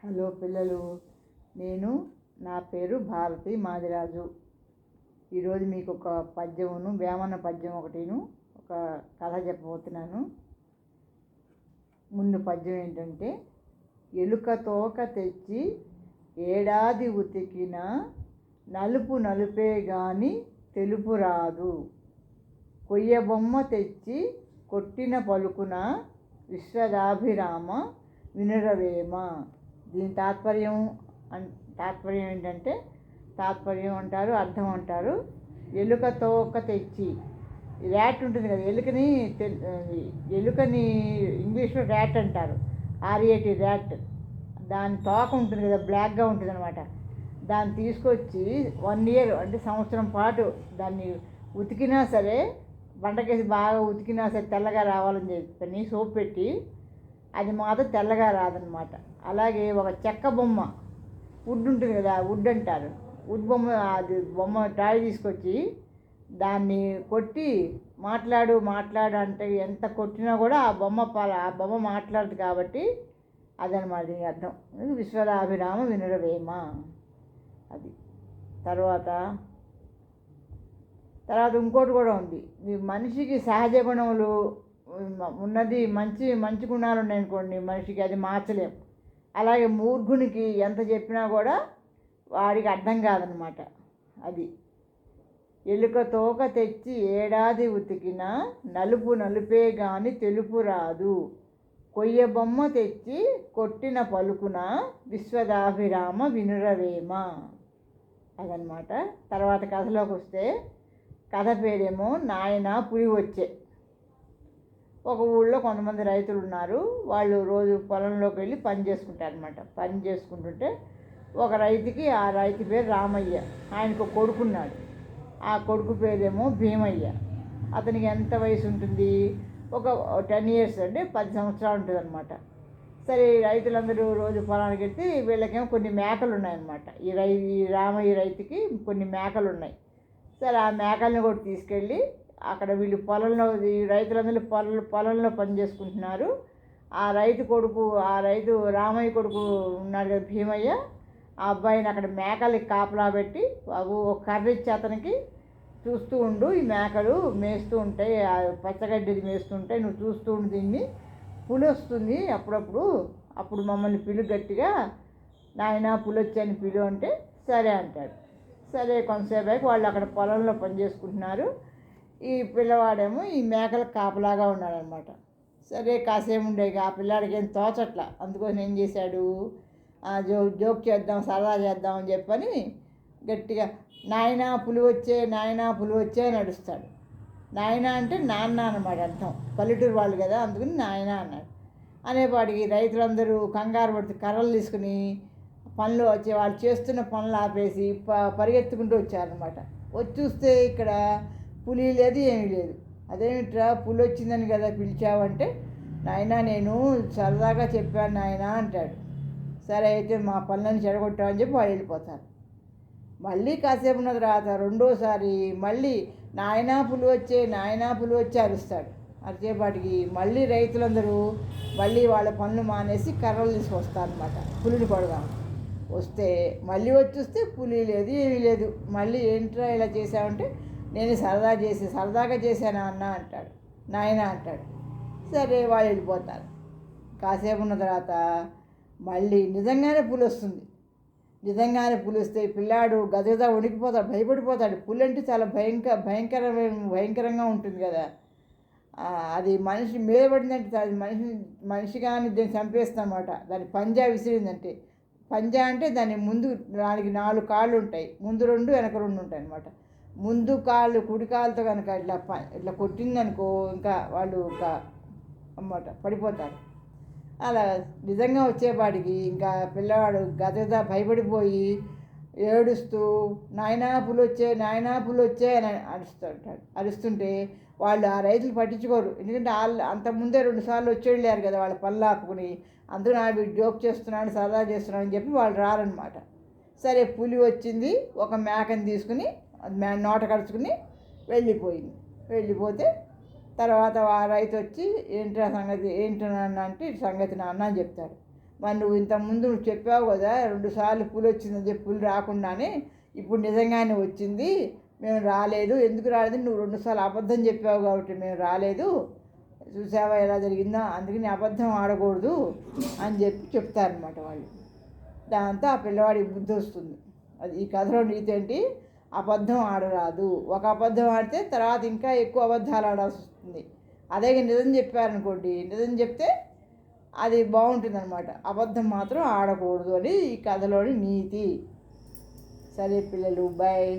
Hello పిల్లలు, నా పేరు భారతి మాదిరాజు. ఈరోజు మీకు ఒక పద్యమును వేమన పద్యం ఒకటిను ఒక కథ చెప్పబోతున్నాను. ముందు పద్యం ఏంటంటే, ఎలుక తోక తెచ్చి ఏడాది ఉతికిన నలుపు నలుపే గాని తెలుపు రాదు, కొయ్య బొమ్మ తెచ్చి కొట్టిన పలుకున విశ్వదాభిరామ వినురవేమ. దీని తాత్పర్యం ఏంటంటే, తాత్పర్యం అంటారు, అర్థం అంటారు. ఎలుక తోక తెచ్చి, ర్యాట్ ఉంటుంది కదా, ఎలుకని ఇంగ్లీష్లో ర్యాట్ అంటారు, ఆర్ఏటి ర్యాట్. దాని తోక ఉంటుంది కదా, బ్లాక్గా ఉంటుంది అనమాట. దాన్ని తీసుకొచ్చి 1 ఇయర్ అంటే సంవత్సరం పాటు దాన్ని ఉతికినా సరే, బండకేసి బాగా ఉతికినా సరే తెల్లగా రావాలని చెప్పని సోప్ పెట్టి, అది మాత్రం తెల్లగా రాదనమాట. అలాగే ఒక చెక్క బొమ్మ, వుడ్ ఉంటుంది కదా, వుడ్ అంటారు, వుడ్ బొమ్మ, అది బొమ్మ టాయ్ తీసుకొచ్చి దాన్ని కొట్టి మాట్లాడు అంటే ఎంత కొట్టినా కూడా ఆ బొమ్మ మాట్లాడదు కాబట్టి అదనమాట దీని అర్థం. విశ్వదాభిరామ వినురవేమ. అది తర్వాత ఇంకోటి కూడా ఉంది. మనిషికి సహజ గుణములు ఉన్నది, మంచి గుణాలు ఉన్నాయనుకోండి మనిషికి, అది మార్చలేం. అలాగే మూర్ఖునికి ఎంత చెప్పినా కూడా వాడికి అర్థం కాదనమాట. అది ఎలుక తోక తెచ్చి ఏడాది ఉతికిన నలుపు నలుపే గాని తెలుపు రాదు, కొయ్య బొమ్మ తెచ్చి కొట్టిన పలుకున విశ్వదాభిరామ వినురవేమ. అదనమాట. తర్వాత కథలోకి వస్తే, కథ పేరేమో నాయన పులి వచ్చే. ఒక ఊళ్ళో కొంతమంది రైతులు ఉన్నారు. వాళ్ళు రోజు పొలంలోకి వెళ్ళి పని చేసుకుంటారనమాట. పని చేసుకుంటుంటే ఒక రైతుకి, ఆ రైతు పేరు రామయ్య, ఆయనకు కొడుకున్నాడు. ఆ కొడుకు పేరేమో భీమయ్య. అతనికి ఎంత వయసు ఉంటుంది? ఒక 10 ఇయర్స్, అంటే 10 సంవత్సరాలు ఉంటుంది అనమాట. సరే, రైతులందరూ రోజు పొలానికి వెళ్తే వీళ్ళకేమో కొన్ని మేకలు ఉన్నాయన్నమాట. ఈ రామయ్య రైతుకి కొన్ని మేకలు ఉన్నాయి. సరే, ఆ మేకల్ని కూడా తీసుకెళ్ళి అక్కడ వీళ్ళు పొలంలో, ఈ రైతులందరూ పొలంలో పని చేసుకుంటున్నారు. ఆ రైతు రామయ్య కొడుకు ఉన్నాడు కదా భీమయ్య, ఆ అబ్బాయిని అక్కడ మేకలకి కాపలా పెట్టి, బాబు ఒక కర్ర ఇచ్చి అతనికి, చూస్తూ ఉండు, ఈ మేకలు మేస్తూ ఉంటాయి, పచ్చగడ్డి మేస్తుంటాయి, నువ్వు చూస్తూ ఉండు, దీన్ని పులి వస్తుంది అప్పుడు మమ్మల్ని పిలు గట్టిగా, నాయన పులి వచ్చాయని పిలు అంటే సరే అంటాడు. సరే, కొంతసేపు వాళ్ళు అక్కడ పొలంలో పని చేసుకుంటున్నారు. ఈ పిల్లవాడేమో ఈ మేకలకు కాపలాగా ఉన్నాడనమాట. సరే, కాసేపు ఉండే ఆ పిల్లాడికి ఏం తోచట్లా. అందుకోసం ఏం చేశాడు, జోక్ చేద్దాం, సరదా చేద్దాం అని చెప్పని గట్టిగా నాయనా పులి వచ్చే అని నడుస్తాడు. నాయన అంటే నాన్న అనమాట అర్థం, పల్లెటూరు వాళ్ళు కదా, అందుకని నాయన అన్నాడు. అనేపాటికి రైతులందరూ కంగారు పడుతూ కర్రలు తీసుకుని వాళ్ళు చేస్తున్న పనులు ఆపేసి పరిగెత్తుకుంటూ వచ్చారనమాట. వచ్చి చూస్తే ఇక్కడ పులి లేదు, ఏమీ లేదు. అదేమిట్రా, పులి వచ్చిందని కదా పిలిచావంటే, నాయన నేను సరదాగా చెప్పాను నాయన అంటాడు. సరే అయితే మా పనులను చెడగొట్టామని చెప్పి వాళ్ళు వెళ్ళిపోతారు. మళ్ళీ కాసేపు ఉన్న తర్వాత రెండోసారి మళ్ళీ నాయనా పులి వచ్చే అరుస్తాడు. అరిచేపాటికి మళ్ళీ రైతులందరూ వాళ్ళ పనులు మానేసి కర్రలు తీసుకొస్తారనమాట పులిని కొడదాం. వస్తే మళ్ళీ చూస్తే పులి లేదు, ఏమీ లేదు. మళ్ళీ ఏంట్రా ఇలా చేసావంటే, నేను సరదాగా చేశాను అన్న అంటాడు. నాయన అంటాడు. సరే, వాళ్ళు వెళ్ళిపోతారు. కాసేపు ఉన్న తర్వాత మళ్ళీ నిజంగానే పులి వస్తుంది. నిజంగానే పులి వస్తే పిల్లాడు గదగదా వణికిపోతాడు, భయపడిపోతాడు. పులి అంటే చాలా భయంకరంగా ఉంటుంది కదా. అది మనిషి మీద పడిందంటే అది మనిషి కానీ దీన్ని చంపేస్తుంది అన్నమాట. దాని పంజా విసిరిందంటే, పంజా అంటే దాని ముందు దానికి 4 కాళ్ళు ఉంటాయి, ముందు 2 వెనక 2 ఉంటాయి అన్నమాట. ముందు కాళ్ళు, కుడి కాళ్ళతో కనుక ఇట్లా కొట్టిందనుకో, ఇంకా వాళ్ళు అన్నమాట పడిపోతారు. అలా నిజంగా వచ్చేపాటికి ఇంకా పిల్లవాడు గదగదా భయపడిపోయి ఏడుస్తూ నాయనా పులి వచ్చే అని అరుస్తుంటే వాళ్ళు, ఆ రైతులు పట్టించుకోరు. ఎందుకంటే అంతకుముందే 2 సార్లు వచ్చి వెళ్ళారు కదా, వాళ్ళ పళ్ళు ఆపుకుని, అందరూ వీడు జోక్ చేస్తున్నాడు, సరదా చేస్తున్నాడు అని చెప్పి వాళ్ళు రారనమాట. సరే, పులి వచ్చింది, ఒక మేకని తీసుకుని నోట కరుచుకుని వెళ్ళిపోతే తర్వాత ఆ రైతు వచ్చి ఏంటి నాన్న అంటే, సంగతి నాన్న అని చెప్తాడు. మరి నువ్వు ఇంతకుముందు నువ్వు చెప్పావు కదా 2 సార్లు పులి వచ్చిందని చెప్పి పులి రాకుండానే ఇప్పుడు నిజంగానే వచ్చింది, మేము రాలేదు. ఎందుకు రాలేదు? నువ్వు 2 సార్లు అబద్ధం చెప్పావు కాబట్టి మేము రాలేదు. చూసావా ఎలా జరిగిందో, అందుకని అబద్ధం ఆడకూడదు అని చెప్పి చెప్తారనమాట వాళ్ళు. దాంతో ఆ పిల్లవాడికి బుద్ధి వస్తుంది. అది ఈ కథలో నీతి ఏంటి? అబద్ధం ఆడరాదు. ఒక అబద్ధం ఆడితే తర్వాత ఇంకా ఎక్కువ అబద్ధాలు ఆడాల్సి వస్తుంది. అదే నిజం చెప్పారనుకోండి, నిజం చెప్తే అది బాగుంటుంది అనమాట. అబద్ధం మాత్రం ఆడకూడదు అని ఈ కథలోని నీతి. సరే పిల్లలు, బాయ్.